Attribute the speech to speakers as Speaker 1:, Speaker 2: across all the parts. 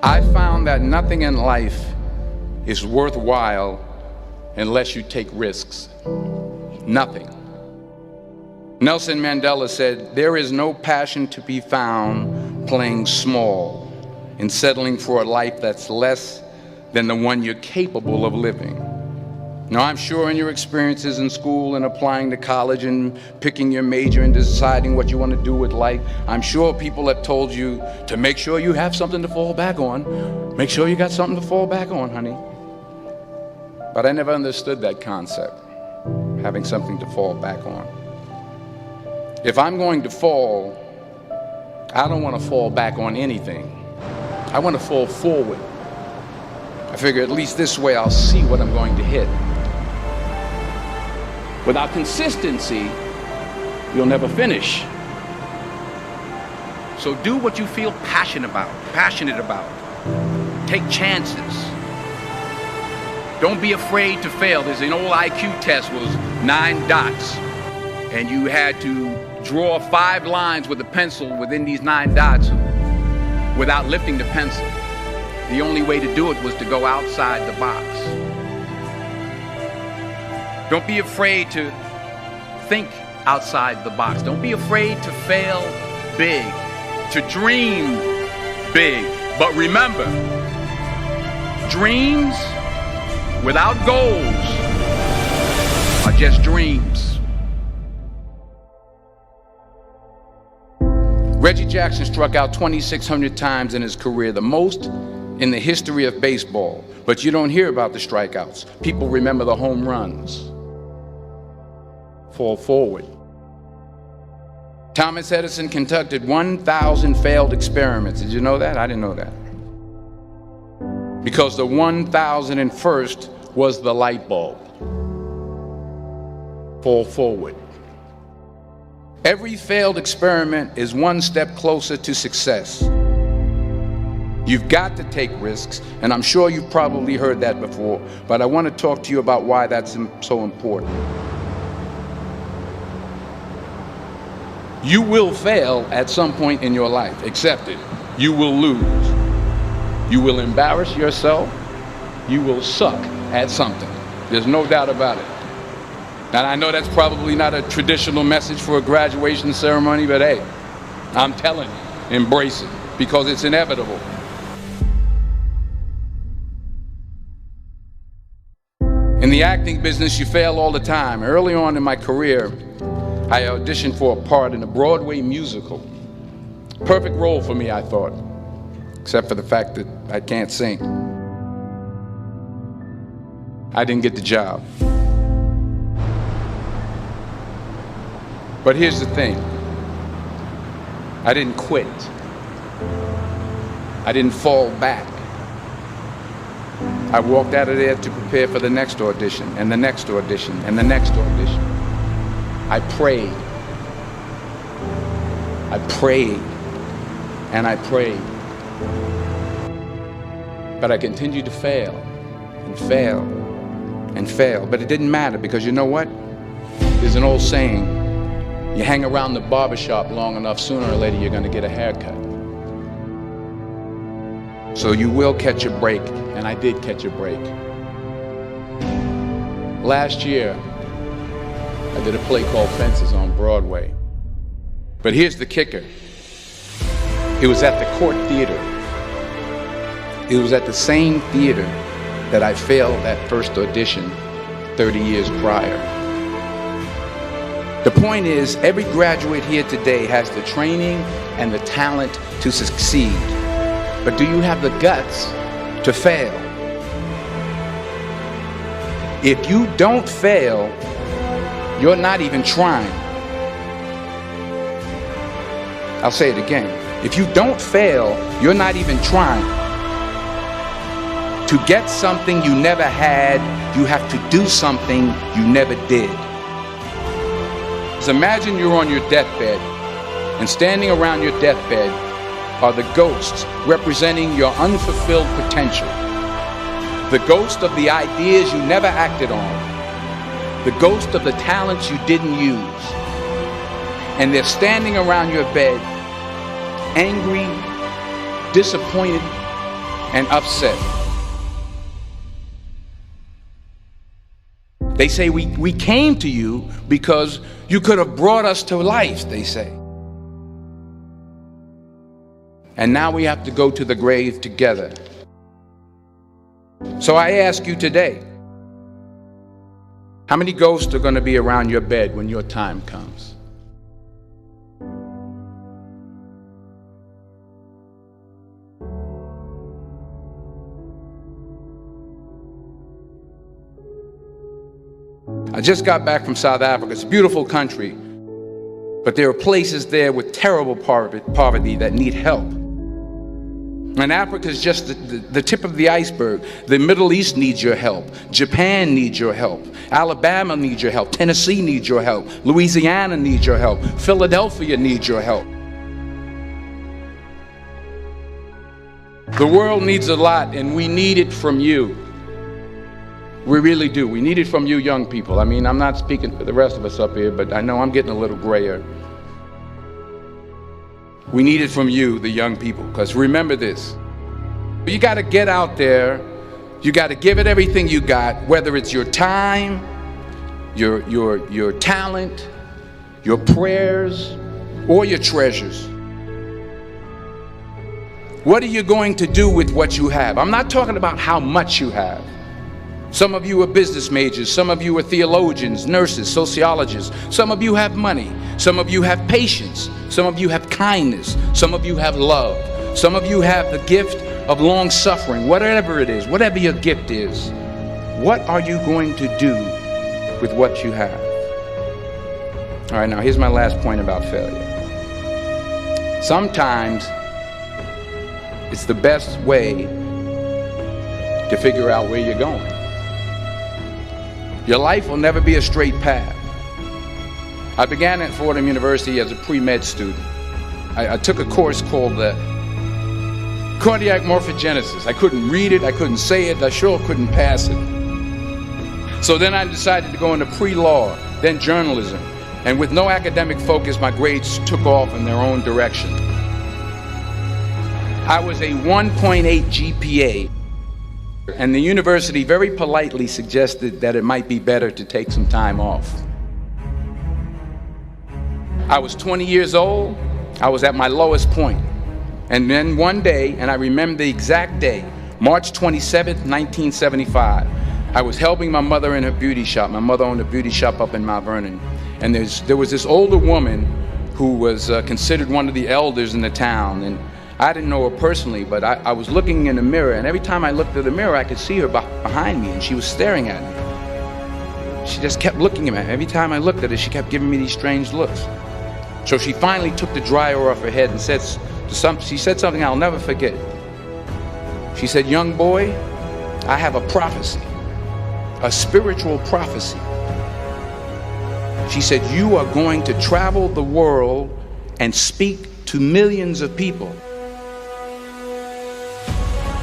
Speaker 1: I found that nothing in life is worthwhile unless you take risks. Nothing. Nelson Mandela said, "There is no passion to be found playing small and settling for a life that's less than the one you're capable of living." Now, I'm sure in your experiences in school and applying to college and picking your major and deciding what you want to do with life, I'm sure people have told you to make sure you have something to fall back on. Make sure you got something to fall back on, honey. But I never understood that concept, having something to fall back on. If I'm going to fall, I don't want to fall back on anything. I want to fall forward. I figure at least this way I'll see what I'm going to hit. Without consistency, you'll never finish. So do what you feel passionate about. Take chances. Don't be afraid to fail. There's an old IQ test, was 9 dots. And you had to draw 5 lines with a pencil within these 9 dots without lifting the pencil. The only way to do it was to go outside the box. Don't be afraid to think outside the box. Don't be afraid to fail big, to dream big. But remember, dreams without goals are just dreams. Reggie Jackson struck out 2,600 times in his career, the most in the history of baseball. But you don't hear about the strikeouts. People remember the home runs. Fall forward. Thomas Edison conducted 1,000 failed experiments. Did you know that? I didn't know that. Because the 1,001st was the light bulb. Fall forward. Every failed experiment is one step closer to success. You've got to take risks, and I'm sure you've probably heard that before, but I want to talk to you about why that's so important. You will fail at some point in your life. Accept it. You will lose. You will embarrass yourself. You will suck at something. There's no doubt about it. And I know that's probably not a traditional message for a graduation ceremony, but hey, I'm telling you, embrace it, because it's inevitable. In the acting business, you fail all the time. Early on in my career, I auditioned for a part in a Broadway musical. Perfect role for me, I thought, except for the fact that I can't sing. I didn't get the job. But here's the thing. I didn't quit. I didn't fall back. I walked out of there to prepare for the next audition, and the next audition, and the next audition. I prayed. I prayed. And I prayed. But I continued to fail, and fail, and fail. But it didn't matter, because you know what? There's an old saying, you hang around the barbershop long enough, sooner or later you're going to get a haircut. So you will catch a break, and I did catch a break. Last year, I did a play called Fences on Broadway. But here's the kicker. It was at the Court Theater. It was at the same theater that I failed that first audition 30 years prior. The point is, every graduate here today has the training and the talent to succeed. But do you have the guts to fail? If you don't fail, you're not even trying. I'll say it again. If you don't fail, you're not even trying. To get something you never had, you have to do something you never did. So imagine you're on your deathbed, and standing around your deathbed are the ghosts representing your unfulfilled potential. The ghost of the ideas you never acted on. The ghost of the talents you didn't use. And they're standing around your bed, angry, disappointed, and upset. They say we came to you because you could have brought us to life, they say. And now we have to go to the grave together. So I ask you today, how many ghosts are going to be around your bed when your time comes? I just got back from South Africa. It's a beautiful country, but there are places there with terrible poverty that need help. And Africa is just the tip of the iceberg. The Middle East needs your help. Japan needs your help. Alabama needs your help. Tennessee needs your help. Louisiana needs your help. Philadelphia needs your help. The world needs a lot, and we need it from you. We really do. We need it from you young people. I mean, I'm not speaking for the rest of us up here, but I know I'm getting a little grayer. We need it from you, the young people, because remember this. You got to get out there. You got to give it everything you got, whether it's your time, your talent, your prayers, or your treasures. What are you going to do with what you have? I'm not talking about how much you have. Some of you are business majors, some of you are theologians, nurses, sociologists. Some of you have money, some of you have patience, some of you have kindness, some of you have love, some of you have the gift of long suffering. Whatever it is, whatever your gift is, what are you going to do with what you have? All right, now here's my last point about failure. Sometimes it's the best way to figure out where you're going. Your life will never be a straight path. I began at Fordham University as a pre-med student. I took a course called cardiac morphogenesis. I couldn't read it, I couldn't say it, I sure couldn't pass it. So then I decided to go into pre-law, then journalism. And with no academic focus, my grades took off in their own direction. I was a 1.8 GPA. And the university very politely suggested that it might be better to take some time off. I was 20 years old. I was at my lowest point. And then one day, and I remember the exact day, March 27th, 1975, I was helping my mother in her beauty shop. My mother owned a beauty shop up in Mount Vernon. And there was this older woman who was considered one of the elders in the town. And I didn't know her personally, but I was looking in the mirror, and every time I looked at the mirror, I could see her behind me, and she was staring at me. She just kept looking at me. Every time I looked at her, she kept giving me these strange looks. So she finally took the dryer off her head and she said something I'll never forget. She said, "Young boy, I have a prophecy, a spiritual prophecy." She said, "You are going to travel the world and speak to millions of people."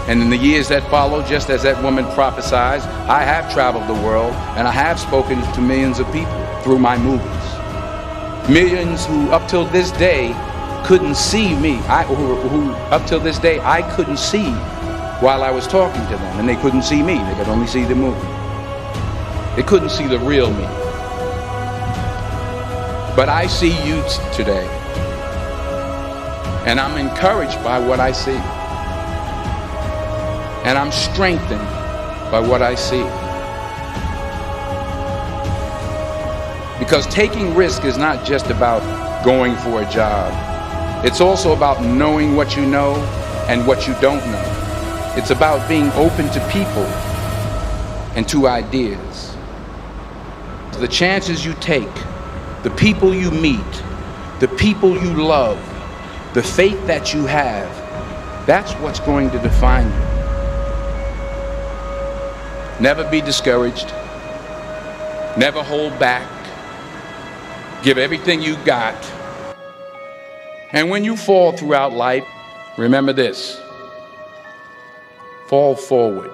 Speaker 1: And in the years that followed, just as that woman prophesied, I have traveled the world and I have spoken to millions of people through my movies. Millions who up till this day couldn't see me, who up till this day I couldn't see while I was talking to them, and they couldn't see me, they could only see the movie. They couldn't see the real me. But I see you today, and I'm encouraged by what I see. And I'm strengthened by what I see. Because taking risk is not just about going for a job. It's also about knowing what you know and what you don't know. It's about being open to people and to ideas. The chances you take, the people you meet, the people you love, the faith that you have, that's what's going to define you. Never be discouraged. Never hold back. Give everything you got. And when you fall throughout life, remember this: fall forward.